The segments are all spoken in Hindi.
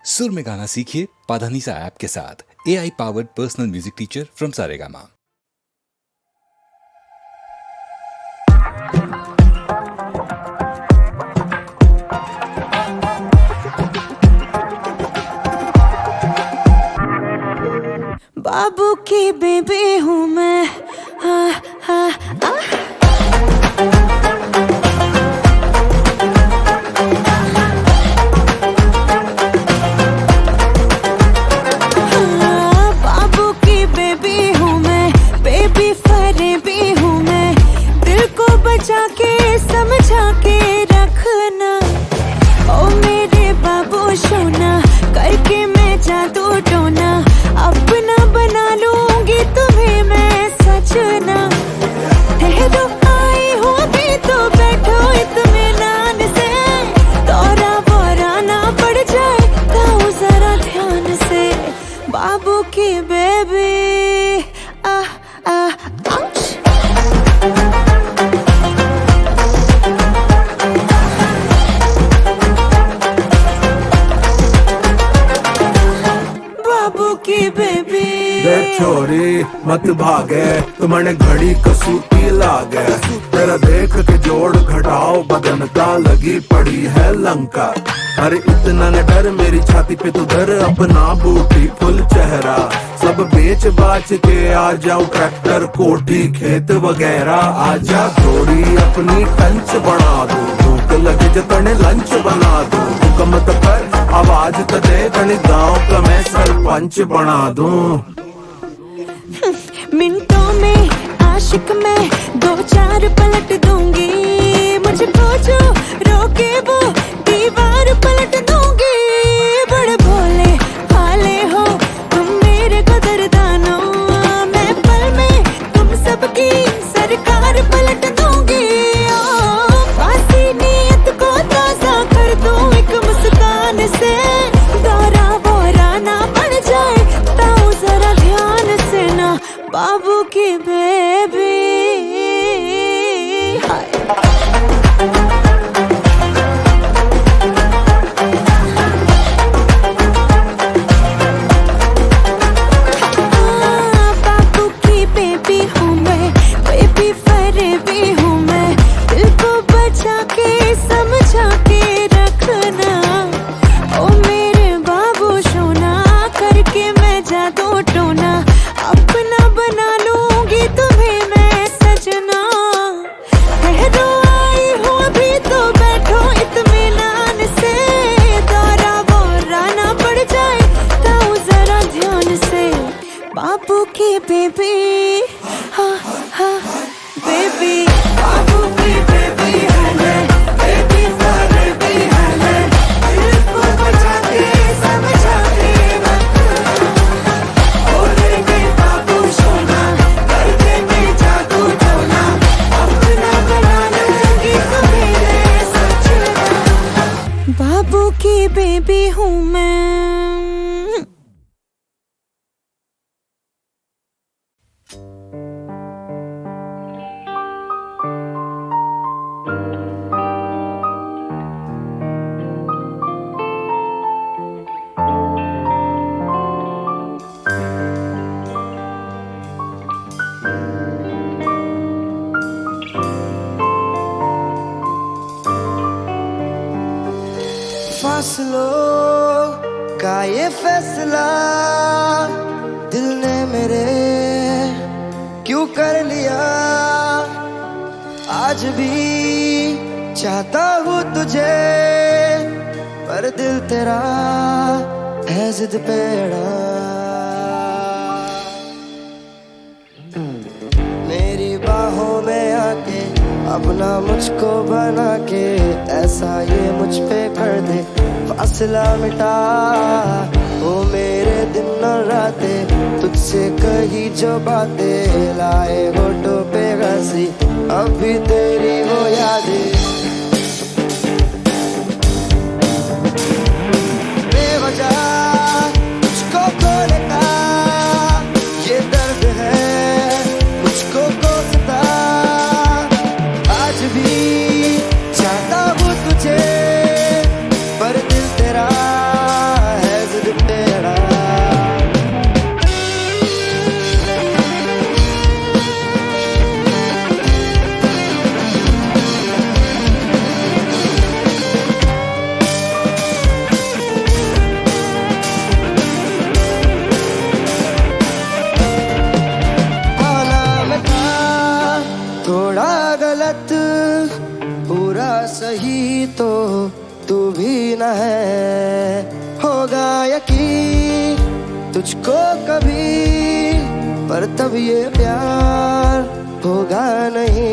सुर में गाना सीखिए पाधानीसा ऐप के साथ। AI powered personal music teacher from Saregama. बाबू की बेबी हूँ मैं, हाँ हाँ हाँ। बाबू की बेबी हूँ मैं, बेबी फरेबी हूँ मैं, दिल को बचा के समझा के रखना। ओ मेरे बाबू सोना, करके मैं जादू टोना, अपना बना लूंगी तुम्हें मैं सजना। ठहरो आई हूँ अभी तो बैठो इत्मीनान से, दौरा बोरा ना पड़ जाए तो जरा ध्यान से। बाबू की बेबी बाबू की बेबी। छोरी मत भागे, तुम्हारे घड़ी कसूती लागे, तेरा देख के जोड़ घटाओ बदन का लगी पड़ी है लंका। अरे इतना न डर, मेरी छाती पे तो धर अपना बूटी फुल चेहरा। सब बेच बाच के आ जाओ, ट्रैक्टर कोठी खेत वगैरह। आजा थोड़ी अपनी टंच बना दो, भूख लगे जो तने लंच बना दो। हुक्म तो कर, आवाज तो दे, तने गाँव का मैं सरपंच बना दूं। मिनटों में आशिक मैं, दो चार पलट दूंगी। मुझको जो रोके वो दीवार पलट दूंगी। बड़े भोले भाले हो तुम मेरे कदरदानो, मैं पल में तुम सबकी सरकार पलट दूंगी। फांसी नीयत को ताजा कर दूं एक मुस्कान से, दौरा बोरा ना पड़ जाए तो जरा ध्यान से ना। बाबू की बेबी बाबू की बेबी हूँ मैं, बेबी फरेबी हूँ मैं, दिल को बचा के समझा के रखना। ओ मेरे बाबू सोना, करके मैं जादू टोना, अपना बना लूंगी तुम्हें मैं सजना। ठहरो आई हूँ अभी तो बैठो इत्मीनान से, दौरा बोरा ना पड़ जाए तो जरा ध्यान से। बाबू की बेबी हाँ हाँ बेबी, बाबू की बेबी है मैं, बेबी फरेबी है मैं, दिल को बचा के समझा के रखना। ओ मेरे बाबू सोना, करके मैं जादू टोना, अपना बना लूंगी तुम्हें मैं सजना। बाबू की बेबी हूँ मैं। फासलों का ये फैसला दिल ने मेरे क्यों कर लिया। आज भी चाहता हूँ तुझे, पर दिल तेरा है जिद पे अड़ा। मेरी बाहों में आके अपना मुझको बना के, ऐसा ये मुझ पे कर दे, फासला मिटा। ओ मेरे दिन और रातें तुझसे कही जो बातें, लाए होठों पे हंसी अभी तेरी वो यादें। बेवजह मुझको खोने का ये दर्द है, मुझको कोसता। आज भी चाहता हूँ तुझे, पर दिल तेरा है न है, होगा यकीन तुझको कभी, पर तब ये प्यार होगा नहीं।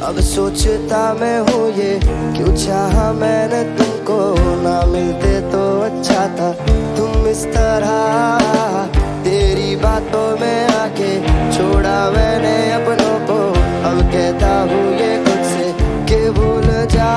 अब सोचता मैं हूँ ये क्यों चाहा मैंने तुमको, ना मिलते तो अच्छा था तुम इस तरह। तेरी बातों में आके छोड़ा मैंने अपनों को, अब कहता हूँ ये खुद से कि भूल जा।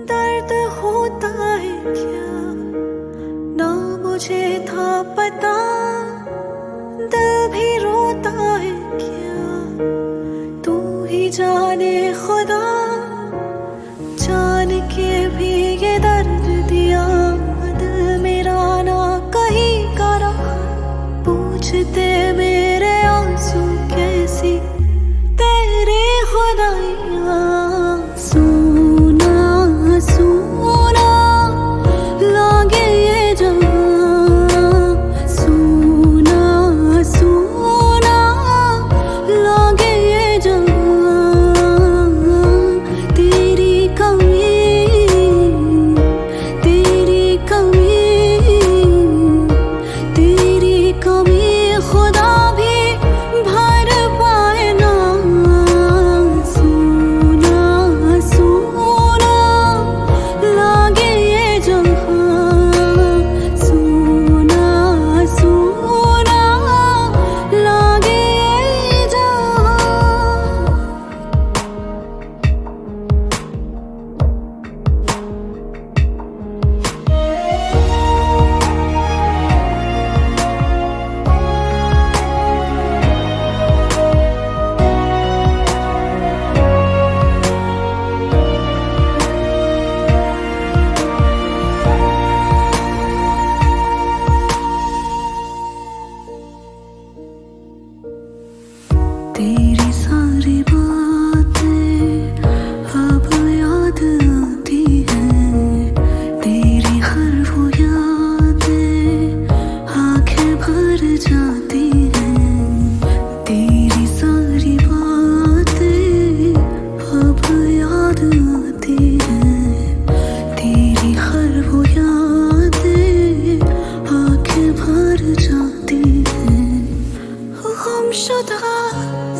दर्द होता है क्या ना मुझे था पता, दिल भी रोता है क्या तू ही जाने खुदा। जान के भी ये दर्द दिया दिल मेरा ना कहीं का रहा, पूछते मेरे आंसू कैसी तेरे खुदाइयाँ। सोना लागे ये जहां, सोना सोना लागे ये जहां। तेरी कमी तेरी कमी तेरी कमी खुदा भी भर पाए ना। सोना सोना लागे ये जहां, सोना सोना लागे ये जहां। तेरी सारी बातें अब याद आती हैं, तेरी हर वो यादें आंखें भर जाती हैं। तेरी सारी बातें अब याद आती हैं, तेरी हर वो यादें आंखें भर जाती हैं। गुमशुदा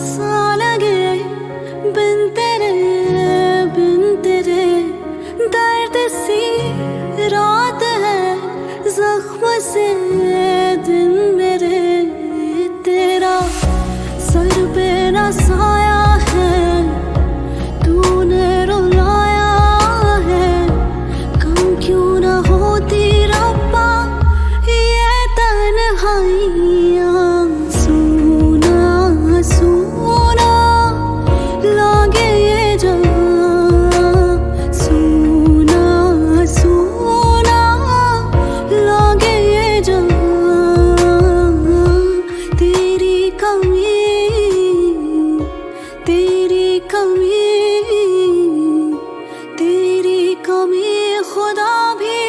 सा लगे बिन तेरे दर्द सी रात है, जख्म से दिन मेरे। तेरा सर पे ना साया है, तूने रुलाया है, कम क्यों ना होती रब्बा ये तन्हाइयाँ। सोना लागे ये जहां, सोना सोना लागे ये जहां। तेरी कमी तेरी कमी तेरी कमी खुदा भी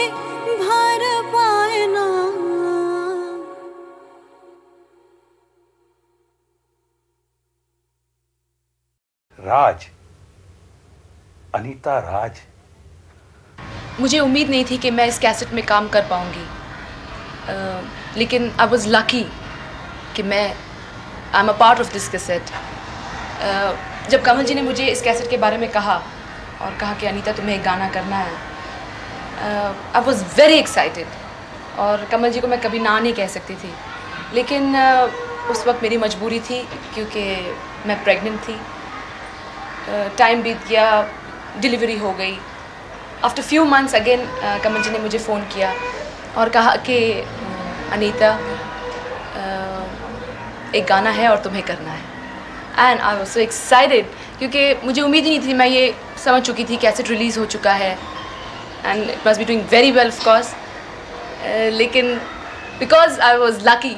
भर पाए ना। राज, अनीता राज। मुझे उम्मीद नहीं थी कि मैं इस कैसेट में काम कर पाऊंगी, लेकिन आई वाज लकी कि मैं I am a part of this cassette. जब कमल जी ने मुझे इस कैसेट के बारे में कहा और कहा कि अनीता तुम्हें एक गाना करना है, आई वॉज वेरी एक्साइटेड। और कमल जी को मैं कभी ना नहीं कह सकती थी, लेकिन उस वक्त मेरी मजबूरी थी क्योंकि मैं प्रेग्नेंट थी। टाइम बीत गया, डिलीवरी हो गई। आफ्टर फ्यू मंथ्स अगेन कमल जी ने मुझे फ़ोन किया और कहा कि अनीता एक गाना है और तुम्हें करना है। And I was so excited क्योंकि मुझे उम्मीद ही नहीं थी। मैं ये समझ चुकी थी कैसेट रिलीज़ हो चुका है and it must be doing very well of course, लेकिन बिकॉज आई वॉज लकी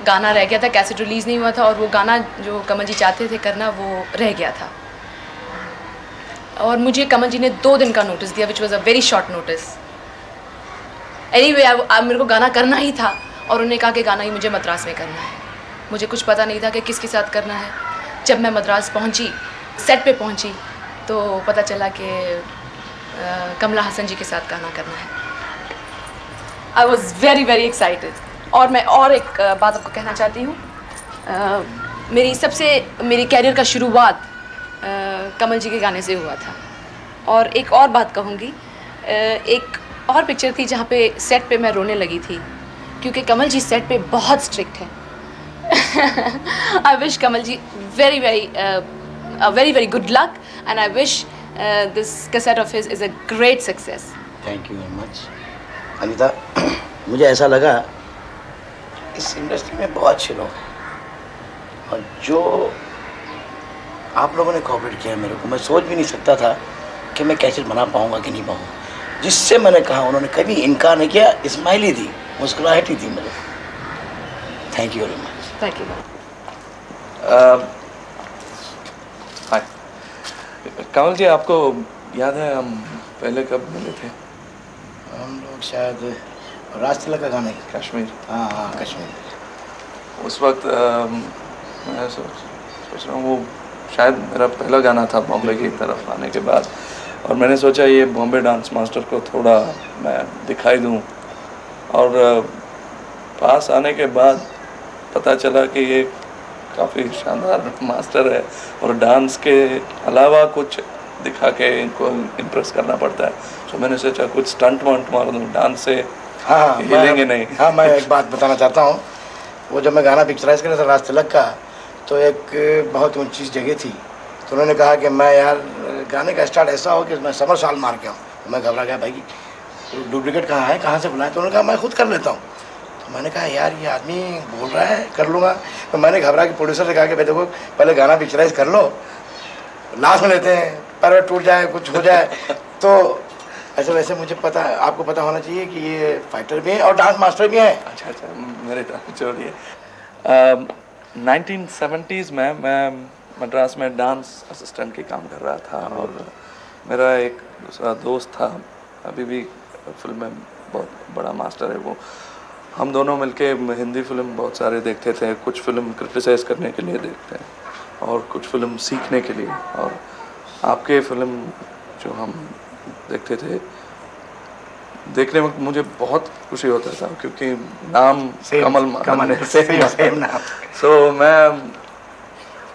गाना रह गया था, कैसेट रिलीज़ नहीं हुआ था और वो गाना जो कमल जी चाहते थे करना वो रह गया था। और मुझे कमल जी ने 2 दिन का नोटिस दिया, which was a very short notice. Anyway मेरे को गाना करना ही था और उन्होंने कहा कि गाना ही मुझे मद्रास में करना है। मुझे कुछ पता नहीं था कि किसके साथ करना है। जब मैं मद्रास पहुंची, सेट पे पहुंची, तो पता चला कि कमला हसन जी के साथ गाना करना है। I was very very excited. और मैं और एक बात आपको कहना चाहती हूँ, मेरी कैरियर का शुरुआत कमल जी के गाने से हुआ था। और एक और बात कहूँगी, एक और पिक्चर थी जहाँ पे सेट पे मैं रोने लगी थी क्योंकि कमल जी सेट पे बहुत स्ट्रिक्ट है। I wish Kamal ji very very good luck and I wish this cassette of his is a great success. Thank you very much Anita. मुझे ऐसा लगा इस इंडस्ट्री में बहुत अच्छे लोग हैं और जो आप लोगों ने कोऑपरेट किया मेरे को, मैं सोच भी नहीं सकता था कि मैं कैसेट बना पाऊँगा कि नहीं पाऊँगा। जिससे मैंने कहा उन्होंने कभी इनकार नहीं किया, स्माइल ही दी, मुस्कुराहट ही थी मेरे को। Thank you very much. Thank you. Hi Kamal ji, आपको याद है हम पहले कब मिले थे? हम लोग शायद राज तिलक का गाना कश्मीर। हाँ कश्मीर। उस वक्त मैं सोच रहा हूँ वो शायद मेरा पहला गाना था बॉम्बे की तरफ आने के बाद, और मैंने सोचा ये बॉम्बे डांस मास्टर को थोड़ा मैं दिखाई दूँ। और पास आने के बाद पता चला कि ये काफ़ी शानदार मास्टर है और डांस के अलावा कुछ दिखा के इनको इम्प्रेस करना पड़ता है। तो मैंने सोचा कुछ स्टंट वंट मार दूँ, डांस से हिलेंगे नहीं। हाँ, मैं एक बात बताना चाहता हूँ। वो जब मैं गाना पिक्चराइज कर रहा था राज तिलक का, तो एक बहुत ऊंची जगह थी, तो उन्होंने कहा कि मैं यार गाने का स्टार्ट ऐसा हो कि मैं समर साल मार के आऊँ। तो मैं घबरा गया, भाई डुप्लीकेट कहाँ है, कहाँ से बुलाएं? तो उन्होंने कहा मैं खुद कर लेता हूँ। तो मैंने कहा यार ये आदमी बोल रहा है कर लूँगा। तो मैंने घबरा के प्रोड्यूसर से कहा कि भाई देखो पहले गाना पिक्चराइज कर लो, लास्ट में लेते हैं, पैर टूट जाए कुछ हो जाए। तो ऐसे वैसे मुझे पता, आपको पता होना चाहिए कि ये फाइटर भी है और डांस मास्टर भी है। अच्छा, मेरे छोड़िए। 1970s में मैं मद्रास में डांस असिस्टेंट की काम कर रहा था और मेरा एक दूसरा दोस्त था, अभी भी फिल्म में बहुत बड़ा मास्टर है वो। हम दोनों मिलके हिंदी फिल्म बहुत सारे देखते थे, कुछ फिल्म क्रिटिसाइज़ करने के लिए देखते हैं और कुछ फिल्म सीखने के लिए। और आपके फिल्म जो हम देखते थे, देखने में मुझे बहुत खुशी होता था क्योंकि नाम कमल सेम नाम। सो मैं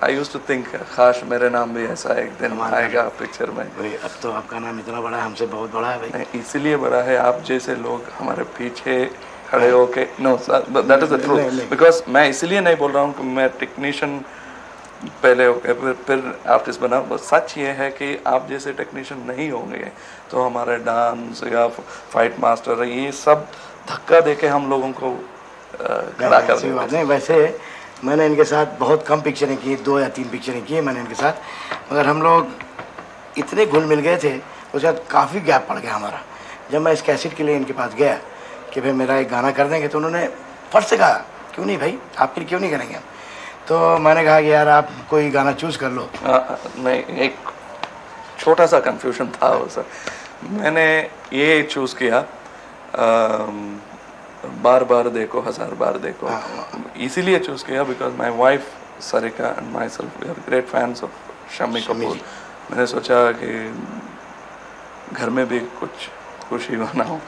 आई यूज्ड टू थिंक काश मेरे नाम भी ऐसा एक दिन आएगा पिक्चर में। भाई अब तो आपका नाम इतना बड़ा है, हमसे बहुत बड़ा है भाई। इसलिए बड़ा है आप जैसे लोग हमारे पीछे खड़े होके। Know that is the truth, because मैं इसलिए नहीं बोल रहा हूँ कि मैं टेक्नीशियन पहले होके फिर आर्टिस्ट बना। सच ये है कि आप जैसे टेक्नीशियन नहीं होंगे तो हमारे डांस या फाइट मास्टर ये सब धक्का देके हम लोगों को खड़ा कर देते। नहीं, वैसे मैंने इनके साथ बहुत कम पिक्चरें की, 2 या 3 पिक्चरें की मैंने इनके साथ, मगर हम लोग इतने घुल मिल गए थे, उसके बाद काफ़ी गैप पड़ गया हमारा। जब मैं इस कैसेट के लिए इनके पास गया कि भाई मेरा एक गाना कर देंगे, तो उन्होंने फट से कहा क्यों नहीं भाई, आपके लिए क्यों नहीं करेंगे। तो मैंने कहा कि यार आप कोई गाना चूज़ कर लो। नहीं, एक छोटा सा कंफ्यूजन था वो सर। मैंने ये चूज़ किया बार बार देखो हज़ार बार देखो, इसीलिए चूज़ किया because my wife Sarika and myself we are great fans of Shammi Kapoor. मैंने सोचा कि घर में भी कुछ खुशी बनाऊँ।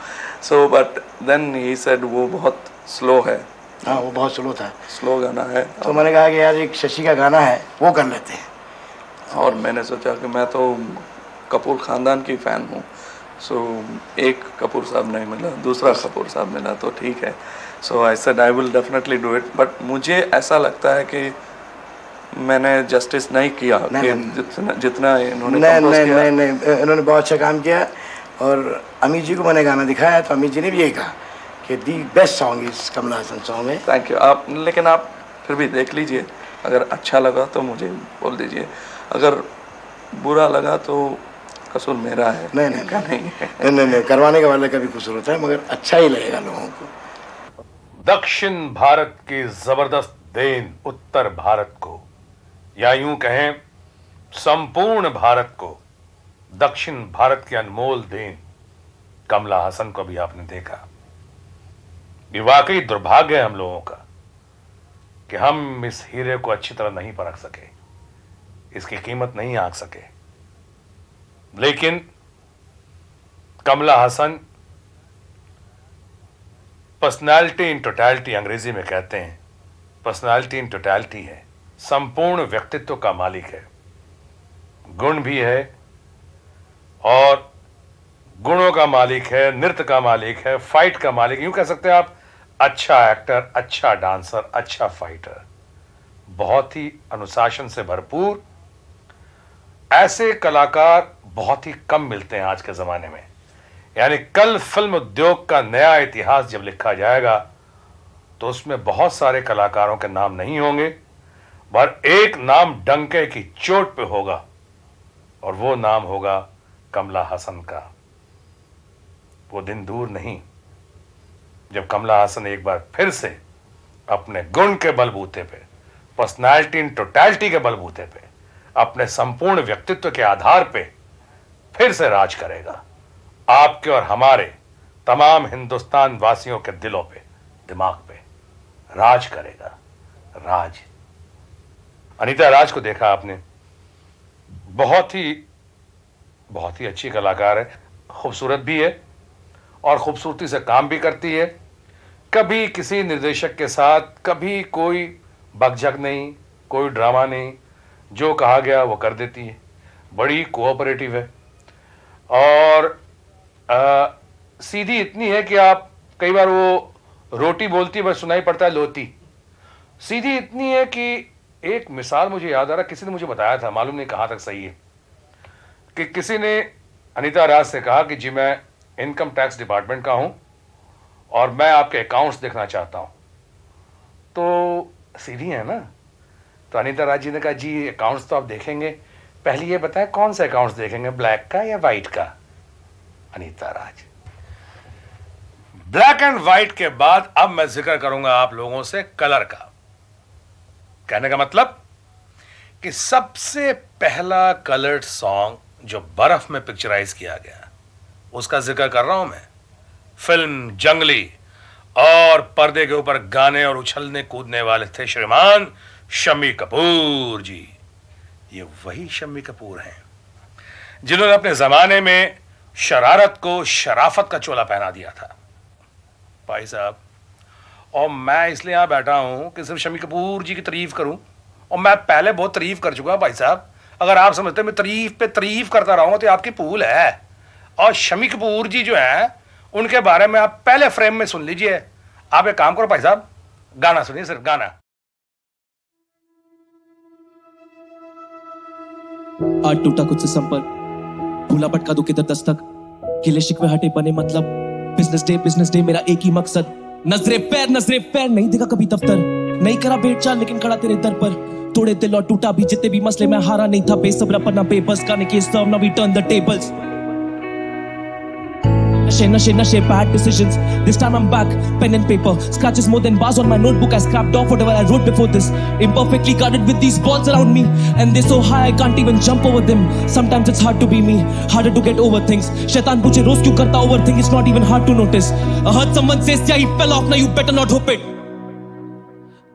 सो बट देन ही सेड वो बहुत स्लो है हाँ वो बहुत स्लो था, स्लो गाना है। तो मैंने कहा कि यार एक शशि का गाना है वो कर लेते हैं। और मैंने सोचा कि मैं तो कपूर ख़ानदान की फ़ैन हूँ, सो एक कपूर साहब नहीं मिला, दूसरा कपूर साहब मिला, तो ठीक है। So I said I will definitely do it, but मुझे ऐसा लगता है कि मैंने जस्टिस नहीं किया कि जितना इन्होंने कंपोज किया। नहीं, इन्होंने बहुत अच्छा काम किया। और अमित जी को मैंने गाना दिखाया तो अमित जी ने भी यही कहा कि the best song is Kamala Hasan song है। Thank you. आप लेकिन आप फिर भी देख लीजिए, अगर अच्छा लगा तो मुझे बोल दीजिए, अगर बुरा लगा तो कसूर मेरा है। नहीं, करवाने के वाले का भी कसूर होता है, मगर अच्छा ही लगेगा लोगों को। दक्षिण भारत की जबरदस्त देन उत्तर भारत को, या यूं कहें संपूर्ण भारत को दक्षिण भारत की अनमोल देन कमला हसन को भी आपने देखा। ये वाकई दुर्भाग्य है हम लोगों का कि हम इस हीरे को अच्छी तरह नहीं परख सके, इसकी कीमत नहीं आंक सके। लेकिन कमला हसन पर्सनालिटी इन टोटैलिटी, अंग्रेजी में कहते हैं पर्सनालिटी इन टोटैलिटी है, संपूर्ण व्यक्तित्व का मालिक है, गुण भी है और गुणों का मालिक है, नृत्य का मालिक है, फाइट का मालिक, यूं कह सकते हैं आप, अच्छा एक्टर, अच्छा डांसर, अच्छा फाइटर, बहुत ही अनुशासन से भरपूर। ऐसे कलाकार बहुत ही कम मिलते हैं आज के जमाने में। यानी कल फिल्म उद्योग का नया इतिहास जब लिखा जाएगा तो उसमें बहुत सारे कलाकारों के नाम नहीं होंगे, पर एक नाम डंके की चोट पे होगा और वो नाम होगा कमला हसन का। वो दिन दूर नहीं जब कमला हसन एक बार फिर से अपने गुण के बलबूते पे, पर्सनालिटी इन टोटैलिटी के बलबूते पे, अपने संपूर्ण व्यक्तित्व के आधार पे फिर से राज करेगा, आपके और हमारे तमाम हिंदुस्तान वासियों के दिलों पे, दिमाग पे राज करेगा। राज, अनीता राज को देखा आपने, बहुत ही अच्छी कलाकार है, खूबसूरत भी है और खूबसूरती से काम भी करती है। कभी किसी निर्देशक के साथ कभी कोई बकझक नहीं, कोई ड्रामा नहीं, जो कहा गया वो कर देती है, बड़ी कोऑपरेटिव है और सीधी इतनी है कि आप कई बार वो रोटी बोलती है बस सुनाई पड़ता है लोती। सीधी इतनी है कि एक मिसाल मुझे याद आ रहा, किसी ने मुझे बताया था, मालूम नहीं कहाँ तक सही है, कि किसी ने अनीता राज से कहा कि जी मैं इनकम टैक्स डिपार्टमेंट का हूं और मैं आपके अकाउंट्स देखना चाहता हूं। तो सीधी है ना, तो अनीता राज जी ने कहा जी अकाउंट्स तो आप देखेंगे, पहले ये बताएं कौन से अकाउंट्स देखेंगे, ब्लैक का या वाइट का। अनीता राज, ब्लैक एंड व्हाइट के बाद अब मैं जिक्र करूंगा आप लोगों से कलर का। कहने का मतलब कि सबसे पहला कलर्ड सॉन्ग जो बर्फ में पिक्चराइज किया गया उसका जिक्र कर रहा हूं मैं। फिल्म जंगली, और पर्दे के ऊपर गाने और उछलने कूदने वाले थे श्रीमान शम्मी कपूर जी। ये वही शम्मी कपूर हैं जिन्होंने अपने जमाने में शरारत को शराफत का चोला पहना दिया था भाई साहब। और मैं इसलिए यहां बैठा हूं कि सिर्फ शम्मी कपूर जी की तारीफ करूं, और मैं पहले बहुत तारीफ कर चुका भाई साहब। अगर आप समझते मैं तारीफ पे तारीफ करता रहूंगा तो आपकी भूल है। और शम्मी कपूर जी जो हैं उनके बारे में आप पहले फ्रेम में सुन लीजिए। आप एक काम करो भाई साहब, गाना सुनिए, सिर्फ गाना। आज टूटा कुछ से संपर्क, भूला भटका दो किधर दस्तक, गिले शिकवे हटे बने मतलब, बिजनेस डे मेरा एक ही मकसद, नजरे पैर नहीं देखा कभी दफ्तर, नहीं करा भेंट चाल लेकिन खड़ा तेरे दर पर, तोड़े दिल और टूटा भी जितने भी मसले, मैं हारा नहीं था, बेसब्रा पर ना बेबस, गाने के सर्व ना we turn the tables. Nashe, bad decisions. This time I'm back, pen and paper. Scratches more than bars on my notebook. I scrapped off whatever I wrote before this. Imperfectly guarded with these balls around me. And they're so high I can't even jump over them. Sometimes it's hard to be me, harder to get over things. Shaitan puche roz kyun karta overthink, it's not even hard to notice. I heard someone say, yeah, he fell off, now you better not hope it.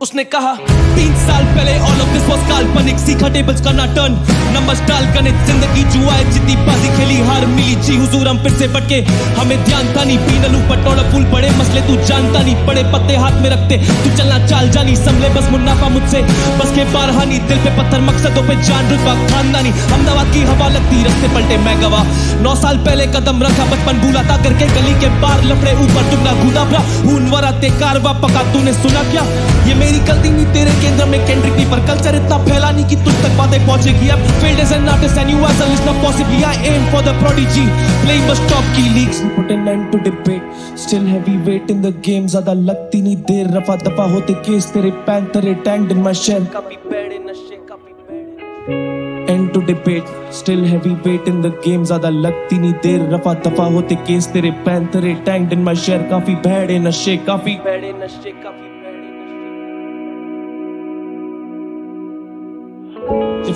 उसने कहा 3 साल पहले ऑल ऑफ दिस वाज काल्पनिक, सीखा टेबल्स करना टर्न, नंबर्स डाल गणित, जिंदगी जुआ जितनी बाजी खेली हार मिली जी हुजूर हम फिर से बटके, हमें ध्यान था नहीं पीनलू पटोला फूल बड़े मसले तू जानता नहीं, बड़े पत्ते हाथ में रखते तू चलना चाल जानी, संभले बस मुन्नाफा मुझसे बस के बारहानी, दिल पे पत्थर मकसदों पे जान रुतबा खानदानी, अहमदाबाद की हवा लगती रस्ते पलटे मैं गवा, 9 साल पहले कदम रखा बचपन भूला था करके गली के बाहर लफड़े ऊपर तुमना घूदा भरा खून वरा ते कारवा पका तूने सुना क्या, ये मेरी गलती नहीं तेरे केंद्र में केंद्रिक नहीं, पर कल्चर इतना फैला नहीं कि तुझ तक बातें पहुंचेगी, अब field as an artist and you as a listener possibly I aim for the prodigy, playing bus top key leagues, put an end to debate, still heavyweight in the game, ज़्यादा लगती नहीं देर, रफा दफा होते केस तेरे पैंतरे tagged in my shell, काफी bad in नशे काफी bad, end to debate, still heavyweight in the game, ज़्यादा लगती नहीं देर, रफा दफा होते केस तेरे पैंतरे tagged in my shell, काफी bad in नशे काफी bad in नशे काफी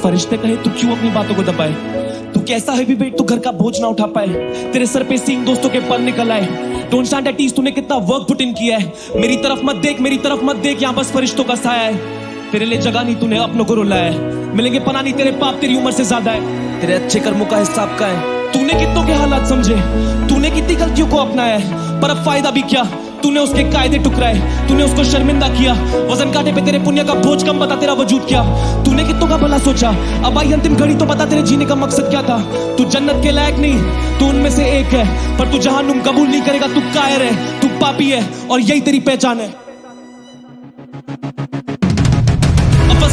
फरिश्ते कहे तू क्यों अपनी बातों को दबाए, तू कैसा है भी वेट तू घर का बोझ ना उठा पाए, तेरे सर पे सींग दोस्तों के पर निकल आए, डोंट स्टैंड एट ईज तूने कितना वर्क पुट इन किया है, मेरी तरफ मत देख यहाँ बस फरिश्तों का साया है, तेरे लिए जगह नहीं तूने अपनों को रुलाया है, मिलेंगे पना नहीं तेरे पाप तेरी उम्र से ज्यादा है, तेरे अच्छे कर्मों का हिसाब का है, तूने कितनों के हालात समझे, तूने कितनी गलतियों को अपनाया है, पर अब फायदा भी क्या, तूने उसके कायदे टुकराए, तूने उसको शर्मिंदा किया, वजन काटे पे तेरे पुण्य का बोझ कम, बता तेरा वजूद क्या, तूने कितनों का भला सोचा, अब आई अंतिम घड़ी तो बता तेरे जीने का मकसद क्या था, तू जन्नत के लायक नहीं तू उनमें से एक है, पर तू जहन्नुम कबूल नहीं करेगा, तू कायर है, तू पापी है और यही तेरी पहचान है,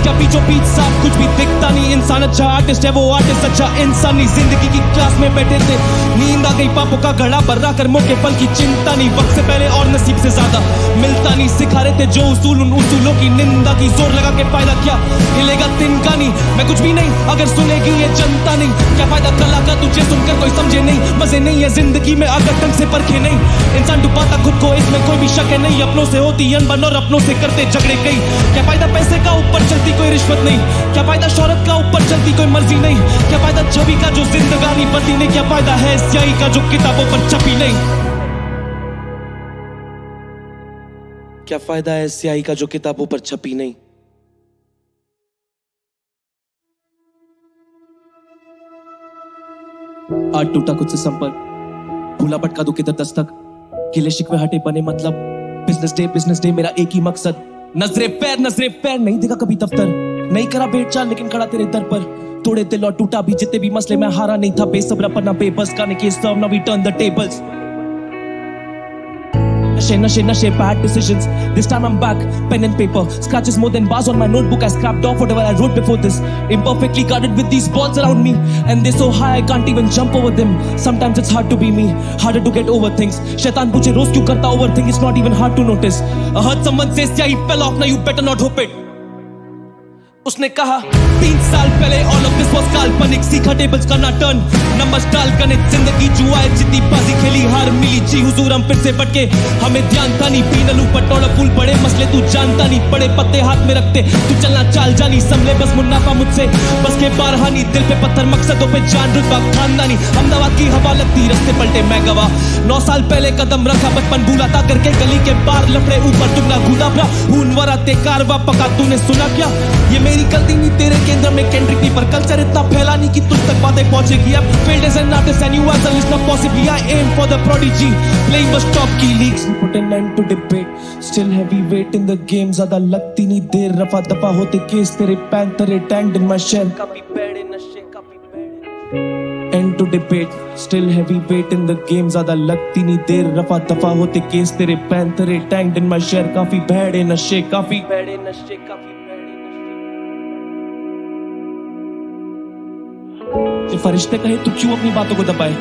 क्या पीछो पीछ साफ कुछ भी दिखता नहीं, इंसान अच्छा आर्टिस्ट है वो आर्टिस्ट अच्छा इंसान नहीं, जिंदगी की क्लास में बैठे थे नींद आ गई पापों का घड़ा बर्रा कर मौके पल की चिंता नहीं, वक्त से पहले और नसीब से ज्यादा मिलता नहीं, सिखा रहे थे जो उसूल उन उसूलों की निंदा की, जोर लगा के फायदा क्या हिलेगा तिनका नहीं, मैं कुछ भी नहीं अगर सुनेगी ये जनता नहीं, क्या फायदा कला का तुझे सुनकर कोई समझे नहीं, मजे नहीं है जिंदगी में अगर ढंग से परखे नहीं, इंसान डुबाता खुद को इसमें कोई भी शक है नहीं, अपनों से होती अनबन और अपनों से करते झगड़े कई, क्या फायदा पैसे का ऊपर चलती कोई रिश्वत नहीं, क्या फायदा शौहरत का ऊपर चलती कोई मर्जी नहीं, क्या फायदा छवि का जो जिंदगानी बदली नहीं, क्या फायदा है स्याही का जो किताबों पर छपी नहीं, क्या फायदा है स्याही का जो किताबों पर छपी नहीं। आज टूटा कुछ से संपर्क, भूला भटका दो किधर दस्तक, गिले शिकवे हटे बने मतलब, बिजनेस डे मेरा एक ही मकसद, नजरे पैर नहीं देखा कभी दफ्तर, नहीं करा भेंट चाल लेकिन खड़ा तेरे दर पर, तोड़े दिल और टूटा भी जितने भी मसले में हारा नहीं था, बेसब्र पर ना बेबस गाने के सर्व ना वी टर्न द टेबल्स, नशे bad decisions, this time I'm back, pen and paper, scratches more than bars on my notebook, I scrapped off whatever I wrote before this, imperfectly guarded with these balls around me, and they're so high I can't even jump over them, sometimes it's hard to be me, harder to get over things, shaitan पूछे रोज क्यों करता overthink, it's not even hard to notice, I heard someone say yeah he fell off, now you better not hope it, उसने कहा 3 साल पहले ऑल ऑफ दिस वाज काल्पनिक, सीखा टेबल्स करना टर्न, नंबर्स डाल गणित, जिंदगी जुआ जितनी बाजी खेली हार मिली जी हुजूर हम फिर से बटके, हमें ध्यान था नहीं पीनलू पटोला फूल बड़े मसले तू जानता नहीं, बड़े पत्ते हाथ में रखते तू चलना चाल जानी, संभले बस मुन्नाफा मुझसे बस के बारहानी, दिल पे पत्थर मकसदों पे जान रुतबा खानदानी, अहमदाबाद की हवा लगती रस्ते पलटे मैं गवा, 9 साल पहले कदम रखा बचपन भूला था करके गली के बाहर लफड़े ऊपर तुमना घूदा भरा खून वरा ते कारवा पका तूने सुना क्या, ये मेरी गलती नहीं तेरे केंद्र में केंद्रिक नहीं, पर कल्चर इतना फैला नहीं कि तुझ तक बातें पहुंचेगी, अब field as an artist and you as a listener possibly I aim for the prodigy, playing bus top key leagues, put an end to debate, still heavyweight in the game, ज़्यादा लगती नहीं देर, रफा दफा होते केस तेरे पैंतरे tagged in my shell, काफी bad in नशे काफी bad, end to debate, still heavyweight in the game, ज़्यादा लगती नहीं देर, रफा दफा होते केस तेरे पैंतरे tagged in my shell, काफी bad in नशे काफी bad in नशे काफी फरिश्ते कहे तू क्यों अपनी बातों को दबाए,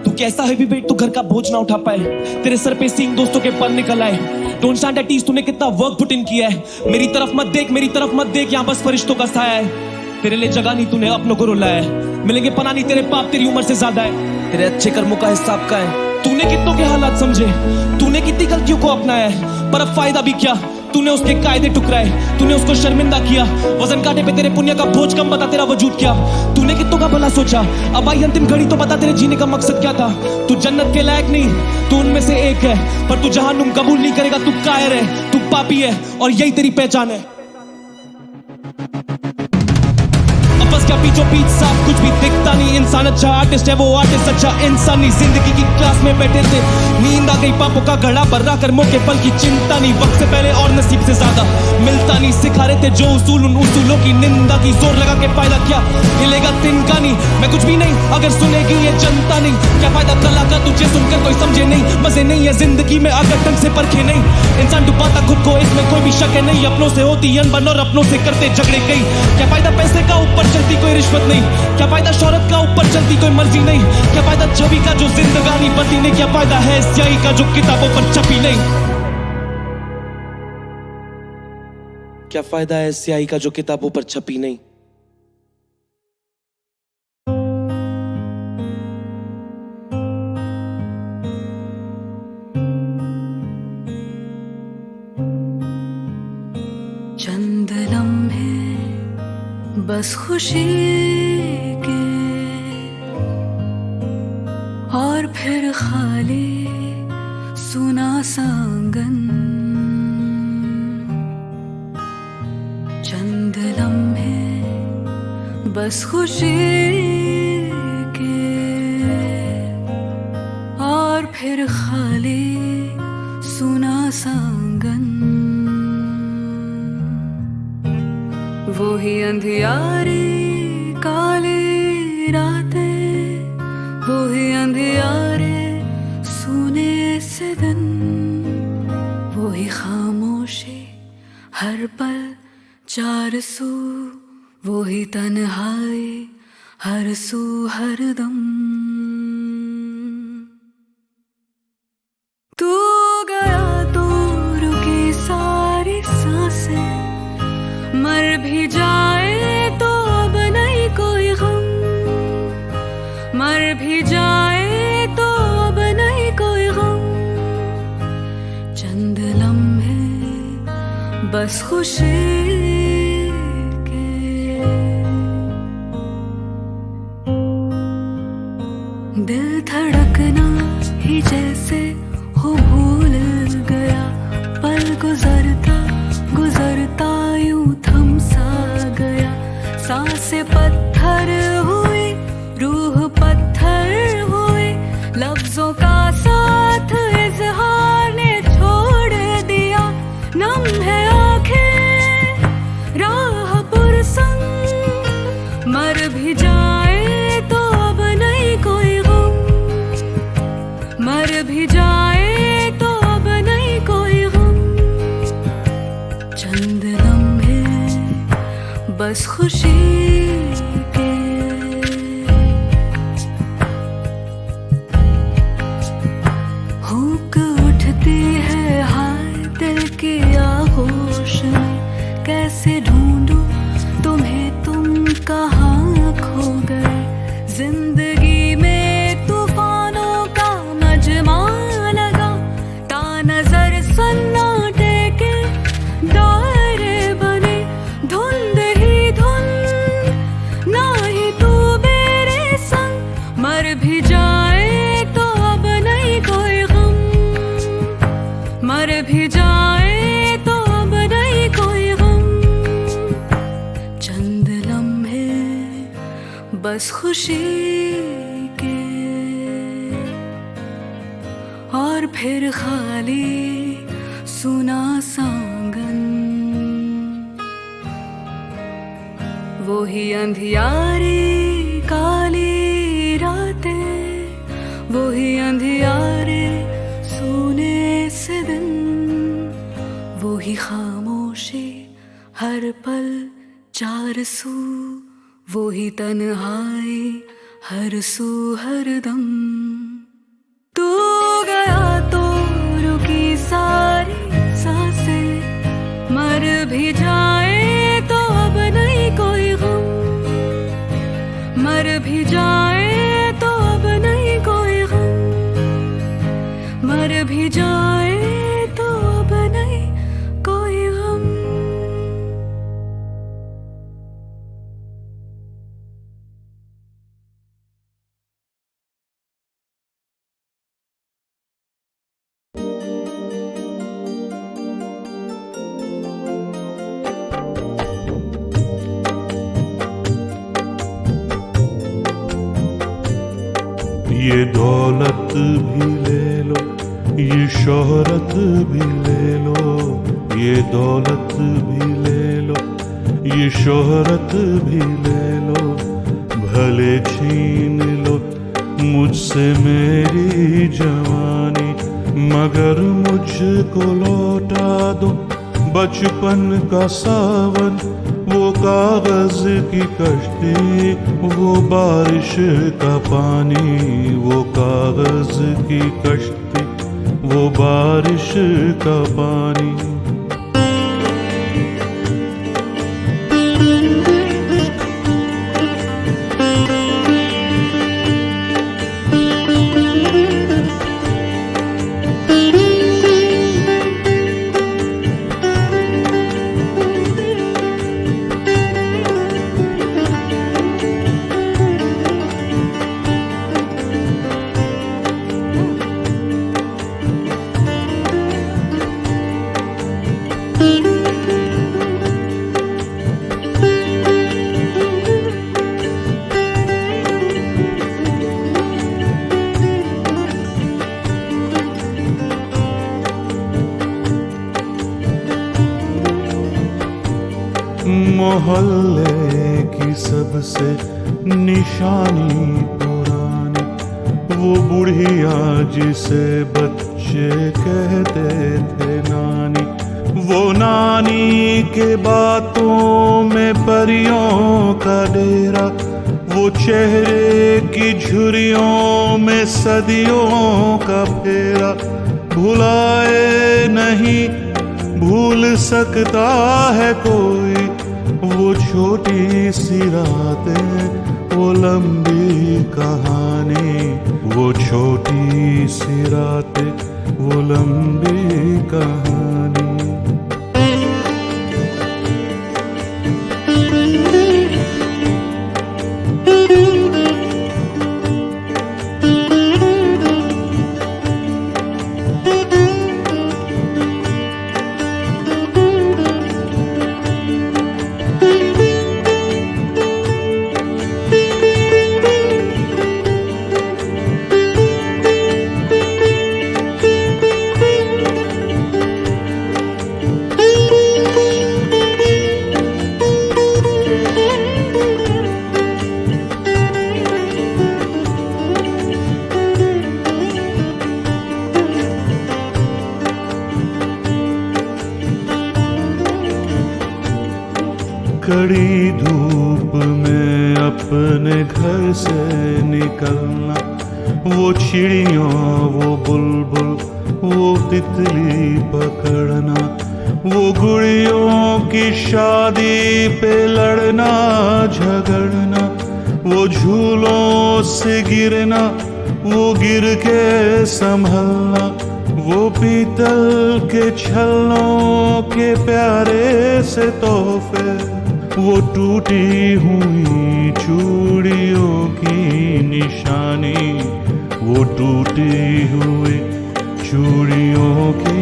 तू कैसा है भी वेट तू घर का बोझ ना उठा पाए, तेरे सर पे सींग दोस्तों के पर निकल आए, डोंट स्टैंड एट ईज तूने कितना वर्क पुट इन किया है, मेरी तरफ मत देख यहाँ बस फरिश्तों का साया है, तेरे लिए जगह नहीं तूने अपनों को रुलाया है, मिलेंगे पना नहीं तेरे पाप तेरी उम्र से ज्यादा है, तेरे अच्छे कर्मों का हिसाब का है, तूने कितनों के हालात समझे, तूने कितनी गलतियों को अपनाया है, पर अब फायदा भी क्या, तूने उसके कायदे टुकराए, तूने उसको शर्मिंदा किया, वजन काटे पे तेरे पुण्य का बोझ कम, बता तेरा वजूद क्या, तूने कितनों का भला सोचा, अब आई अंतिम घड़ी तो बता तेरे जीने का मकसद क्या था, तू जन्नत के लायक नहीं तू उनमें से एक है, पर तू जहन्नुम कबूल नहीं करेगा, तू कायर है, तू पापी है और यही तेरी पहचान है। बस क्या बीचों बीच साफ कुछ भी दिखता नहीं, इंसान अच्छा आर्टिस्ट है, वो आर्टिस्ट अच्छा इंसान नहीं। जिंदगी की क्लास में बैठे थे, नींद आ गई, पापों का घड़ा भर्रा कर मौके पल की चिंता नहीं, वक्त से पहले और नसीब से ज्यादा मिलता नहीं। सिखा रहे थे जो उसूल, उन उसूलों की निंदा की, जोर लगा के फायदा क्या, हिलेगा तिनका नहीं। मैं कुछ भी नहीं अगर सुनेगी ये जनता नहीं, क्या फायदा कला का तुझे सुनकर कोई समझे नहीं। मजे नहीं है जिंदगी में अगर ढंग से परखे नहीं, इंसान डुबाता खुद को इसमें कोई भी शक है नहीं। अपनों से होती अनबन और अपनों से करते झगड़े कई, क्या फायदा पैसे का ऊपर चलती कोई रिश्वत नहीं, क्या फायदा शोहरत का ऊपर चलती कोई मर्जी नहीं, क्या फायदा छवि का जो जिंदगानी बदली नहीं, क्या फायदा है स्याही का जो किताबों पर छपी नहीं, क्या फायदा है स्याही का जो किताबों पर छपी नहीं। चंद लम्हे बस खुशी के और फिर खाली सुना सांगन। चंद लम्हे बस खुशी के और फिर खाली सुना सांगन। वो ही अंधियारी काली रातें, वो ही अंधियारे सुने से दिन, वो ही खामोशी हर पल चार सू, वो ही तन्हाई हर सू हर दम। तू गया तो रुकी सारी सांसें, मर भी जाए तो अब नहीं कोई गम, मर भी जाए तो अब नहीं कोई गम। चंद लम्हे बस खुशी के, दिल धड़कना ही जैसे हो भूल गया, पल गुजरता गुजरता यूं थम सा गया। सांसें पत्थर हुई, रूह पत्थर हुई, लफ्जों का साथ इजहार ने छोड़ दिया। नम है आंखें राह पुरसंग, मर भी जाए तो अब नहीं कोई गम, मर भी जाए तो अब नहीं कोई गम। चंद लम्हे बस खुशी के, हुक उठती है हाय दिल की आगोश में, कैसे ढूंढूं तुम्हें तुम कहाँ खो गए। जिंदगी में तूफानों का मजमा लगा, तानज़र सन्नाटे के दायरे बने, धुंध ही धुंध ना ही तू मेरे संग। मर भी जाए तो अब नहीं कोई गम, मर भी जाए तो अब नहीं कोई गम। चंद लम्हे बस खुशी के और फिर खाली सुना सांगन। वो ही अंधियारी काली रातें, वो ही अंधियारे सोने से दिन, वो ही खामोशी हर पल चार सू, वो ही तन्हाई हर सू हर दम। तू गया तो रुकी सारी सांसें, मर भी जाए तो अब नहीं कोई गम, मर भी जाए तो अब नहीं कोई गम, मर भी जाए तो अब नहीं कोई गम। ये दौलत भी ले लो, ये शोहरत भी ले लो, ये दौलत भी ले लो, ये शोहरत भी ले लो, भले छीन लो मुझसे मेरी जवानी, मगर मुझको लौटा दो बचपन का सावन, वो कागज की कश्ती, वो बारिश का पानी, वो कागज की कश्ती, वो बारिश का पानी। मोहल्ले की सबसे निशानी पुरानी, वो बुढ़िया जिसे बच्चे कहते थे नानी, वो नानी के बातों में परियों का डेरा, वो चेहरे की झुर्रियों में सदियों का फेरा, भुलाए नहीं भूल सकता है कोई, वो छोटी सी रातें, वो लंबी कहानी, वो छोटी सी रातें, वो लंबी कहानी। कड़ी धूप में अपने घर से निकलना, वो चिड़ियों, वो बुलबुल, वो तितली पकड़ना, वो गुड़ियों की शादी पे लड़ना झगड़ना, वो झूलों से गिरना, वो गिर के संभलना, वो पीतल के छल्लों के प्यारे से तोहफे, वो टूटी हुई चूड़ियों की निशानी, वो टूटी हुई चूड़ियों की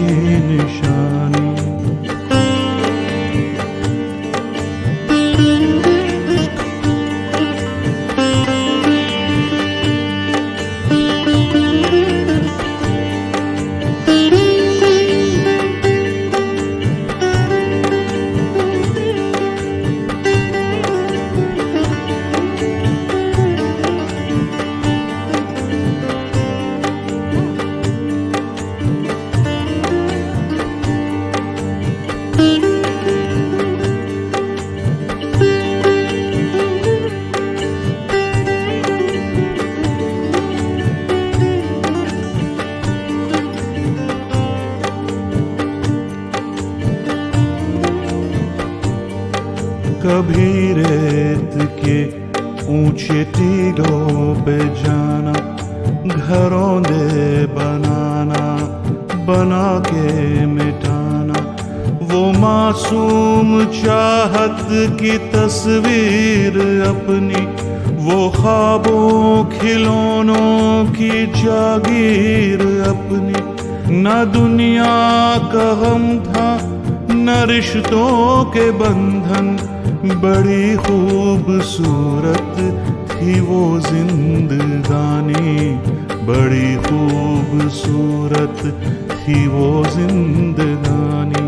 निशानी। कभी रेत के ऊंचे टीलों पे जाना, घरों दे बनाना, बना के मिटाना, वो मासूम चाहत की तस्वीर अपनी, वो ख्वाबों खिलौनों की जागीर अपनी, न दुनिया का गम था न रिश्तों के बंधन, बड़ी खूबसूरत थी वो जिंदगानी, बड़ी खूबसूरत थी वो जिंदगानी।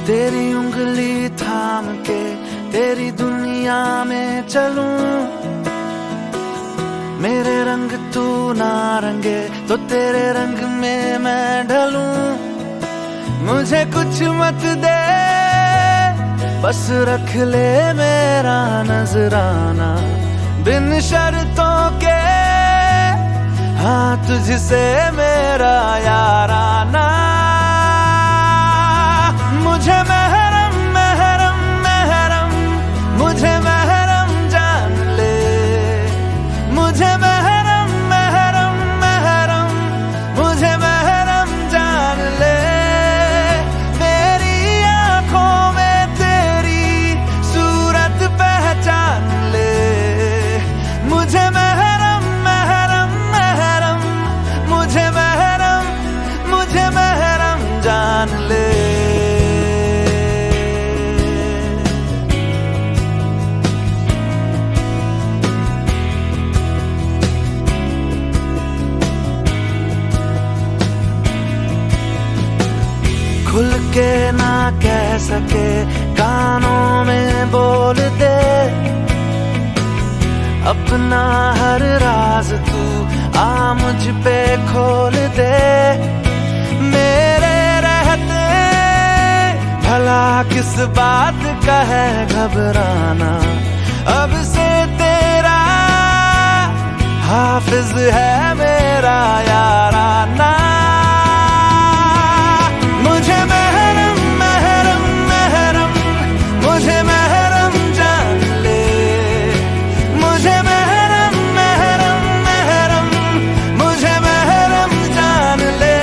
तेरी उंगली थाम के तेरी दुनिया में चलूं, मेरे रंग तू ना रंगे तो तेरे रंग में मैं ढलूं। मुझे कुछ मत दे, बस रख ले मेरा नजराना, बिन शर्तों के हाँ तुझसे मेरा याराना। मुझे महरम महरम महरम, मुझे महरम जान ले, मुझे महरम महरम महरम, मुझे महरम जान ले। मेरी आंखों में तेरी सूरत पहचान ले, मुझे महरम महरम महरम, मुझे महरम जान ले। खुल के ना कह सके कानों में बोल दे, अपना हर राज तू आ मुझ पे खोल दे। मेरे रहते भला किस बात का है घबराना, अब से तेरा हाफिज है मेरा याराना। मुझे महरम महरम महरम, मुझे महरम जान ले, मुझे महरम महरम महरम, मुझे महरम जान ले।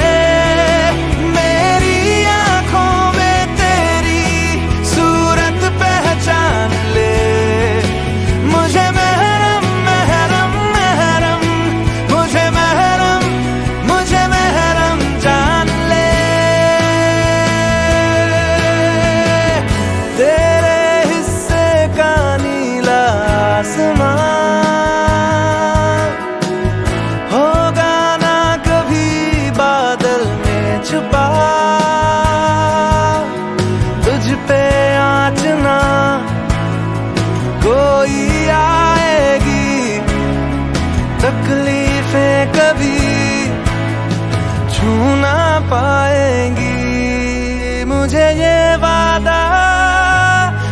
मेरी आंखों में तेरी सूरत पहचान ले, मुझे महरम महरम महरम, मुझे महरम जान ले। तेरे हिस्से का नीला आसमान होगा ना कभी बादल में छुपा, तुझ पे आँच ना कोई आएगी, तकलीफें कभी छू ना पाएंगी। मुझे ये वादा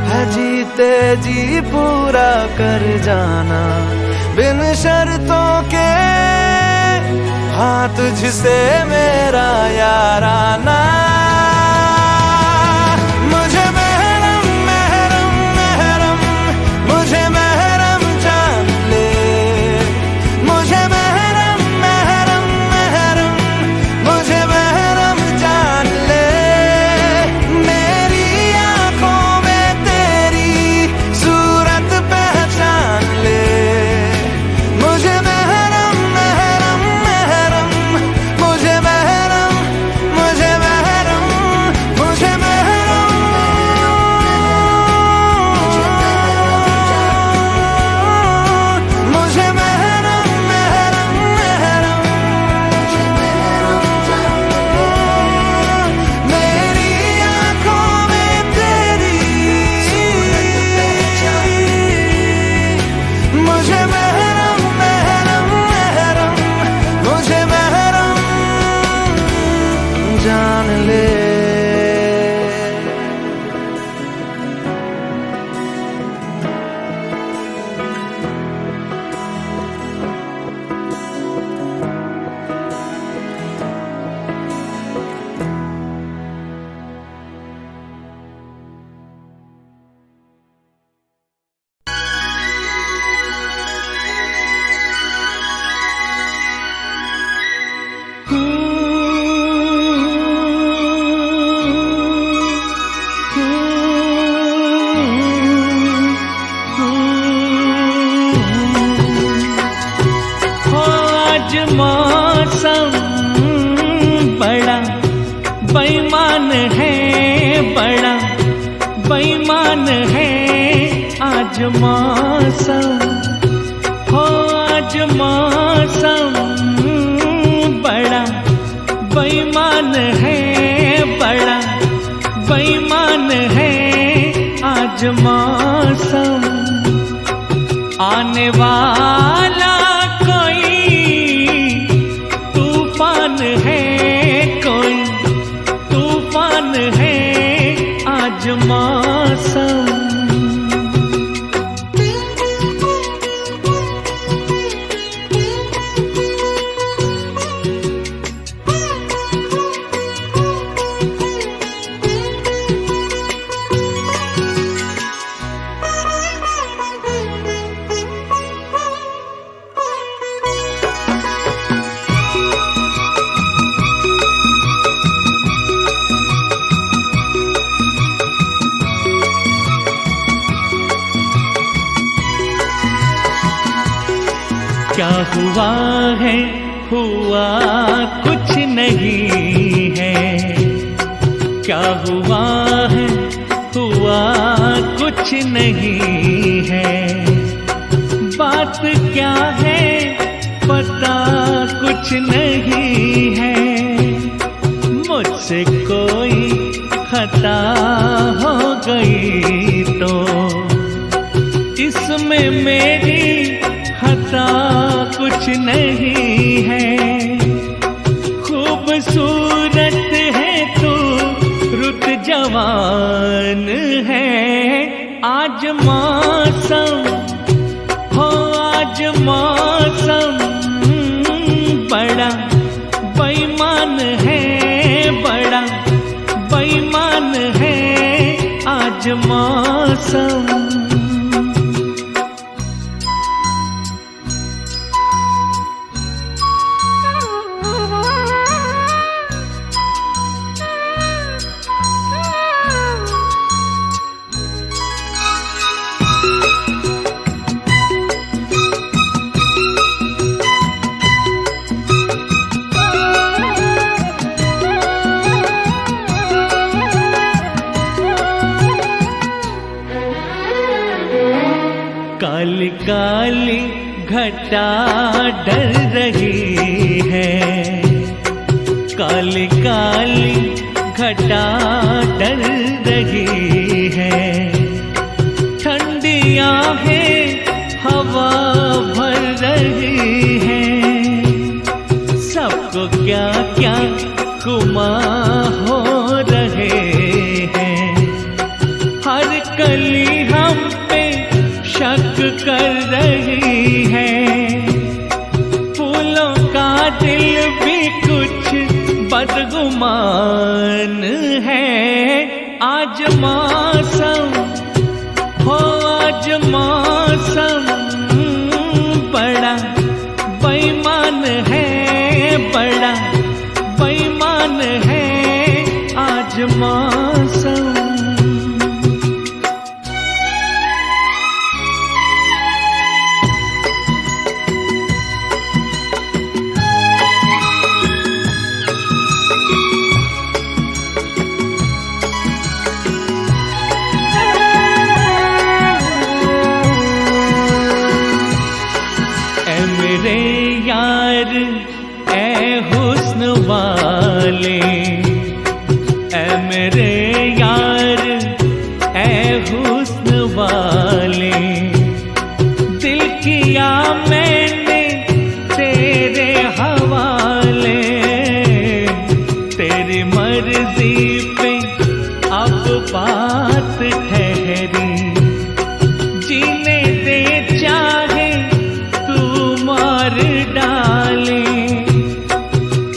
है जीते जी पूरा कर जाना, बिन शर्तों के हाँ तुझसे मेरा याराना। मुझे महरम महरम महरम, मुझे महरम जान ले, मुझे महरम महरम महरम, मुझे महरम जान ले। मेरी आंखों में तेरी सूरत पहचान ले, मुझे महरम महरम महरम, मुझे महरम आज मौसम बड़ा बेईमान है, बड़ा बेईमान है आज मौसम। हो आज मौसम बड़ा बेईमान है, बड़ा बेईमान है आज मौसम। आने वाला तूफान है, कोई तूफान है आज मौसम। क्या हुआ है, हुआ कुछ नहीं है। क्या हुआ है, हुआ कुछ नहीं है। बात क्या है पता कुछ नहीं है। मुझसे कोई खता हो गई तो इसमें मेरी खता कुछ नहीं है। खूबसूरत है तू, रुत जवान है आज मौसम। हो आज मौसम बड़ा बेईमान है, बड़ा बेईमान है आज मौसम। काली काली घटा डर रही है, काली काली घटा डर रही है। ठंडियां है हवा भर रही है। सबको क्या क्या गुमा हो रहे हैं। हर कली हम पे शक कर रही है। फूलों का दिल भी कुछ बदगुमान है आज मौसम। हो आज मौसम बड़ा बेईमान है, बड़ा बेईमान है आज मौसम। मेरे यार ऐ हुस्न वाले, ऐ मेरे यार ऐ हुस्न वाले। दिल किया मैंने तेरे हवाले। तेरी मर्जी पे अब बात ठहरी। जीने दे चाहे मार डाले।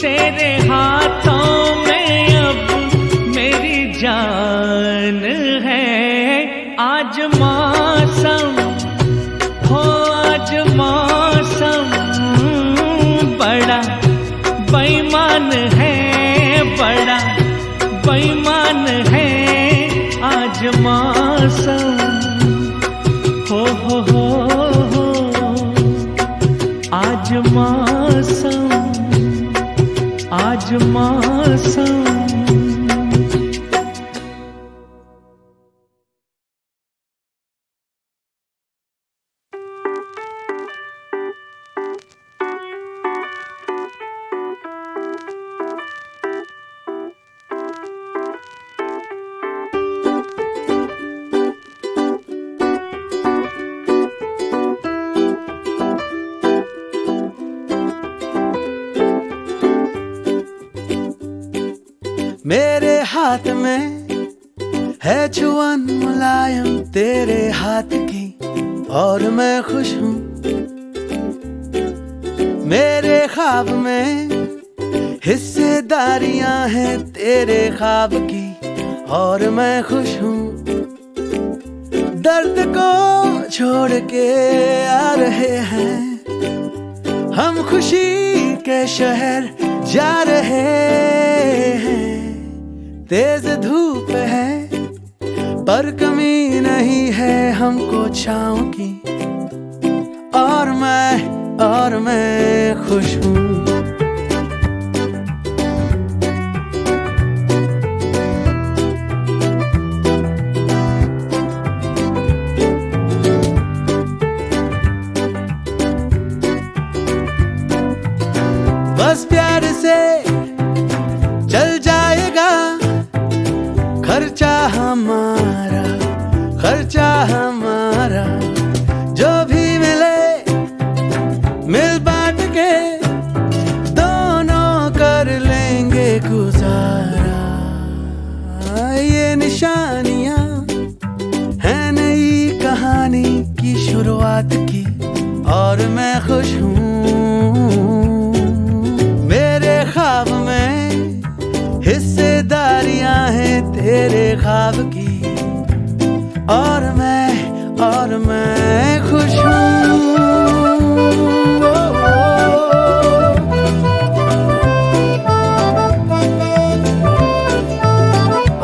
तेरे हाथों में अब मेरी जान है आज मौसम। हो आज मौसम बड़ा बेईमान है, बड़ा बेईमान है आज मौसम। हो आज मौसम, आज मौसम। मेरे हाथ में है छुअन मुलायम तेरे हाथ की, और मैं खुश हूँ। मेरे ख्वाब में हिस्सेदारियां हैं तेरे ख्वाब की, और मैं खुश हूँ। दर्द को छोड़ के आ रहे हैं हम, खुशी के शहर जा रहे हैं। तेज धूप है पर कमी नहीं है हमको छाँव की, और मैं खुश हूँ। बस प्यार से चल जाएगा खर्चा हमारा, खर्चा हमारा। जो भी मिले मिल बांट के दोनों कर लेंगे गुजारा। ये निशानियां हैं नई कहानी की शुरुआत की, और मैं खुश हूँ। मेरे ख्वाब में हिस्सेदारियां हैं तेरे ख्वाब की, और मैं खुश हूँ।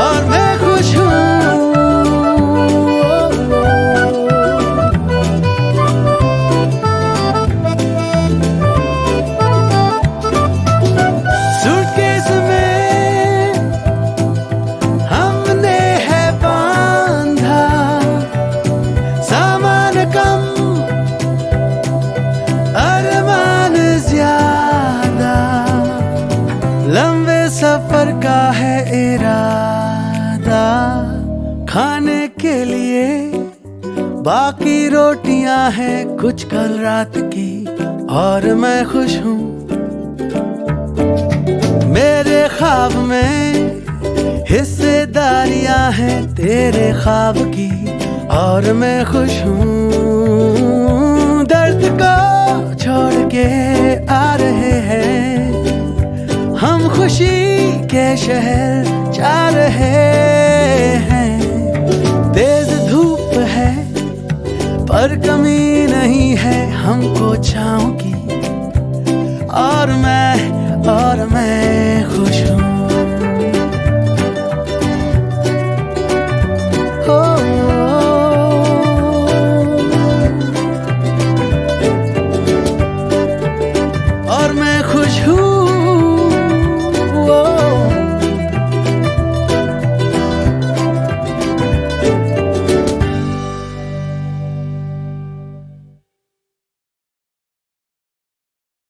और मैं खुश हूँ। सूटकेस में हमने है बांधा सामान कम, अरमान ज्यादा। लंबे सफर का है इरादा, खाने के लिए बाकी रोटियां हैं कुछ कल रात की, और मैं खुश हूँ। मेरे ख्वाब में हिस्सेदारियां हैं तेरे ख्वाब की, और मैं खुश हूँ। दर्द को छोड़ के आ रहे हैं हम, खुशी के शहर जा रहे हैं। तेज धूप है पर कमी नहीं है हमको छाँव की, और मैं